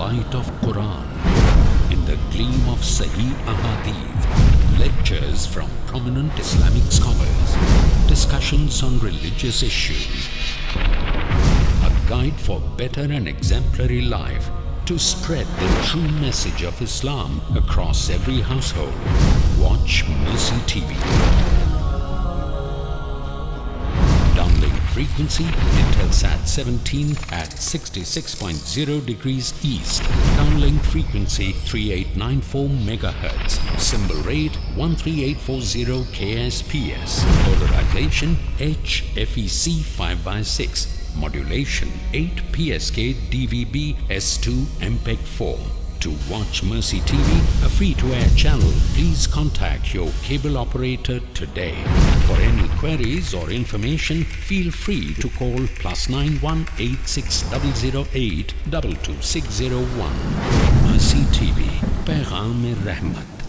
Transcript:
light of Quran, in the gleam of Sahih Ahadith, lectures from prominent Islamic scholars, discussions on religious issues, a guide for better and exemplary life to spread the true message of Islam across every household. Watch Mercy TV. Downlink frequency Intelsat 17 at 66.0 degrees east. Downlink frequency 3894 MHz. Symbol rate 13840 KSPS. Polarization HFEC 5/6. Modulation 8 PSK DVB S2 MPEG 4. To watch Mercy TV, a free-to-air channel, please contact your cable operator today. For any queries or information, feel free to call +91 86008 22601. Mercy TV, Paigham-e Rahmat.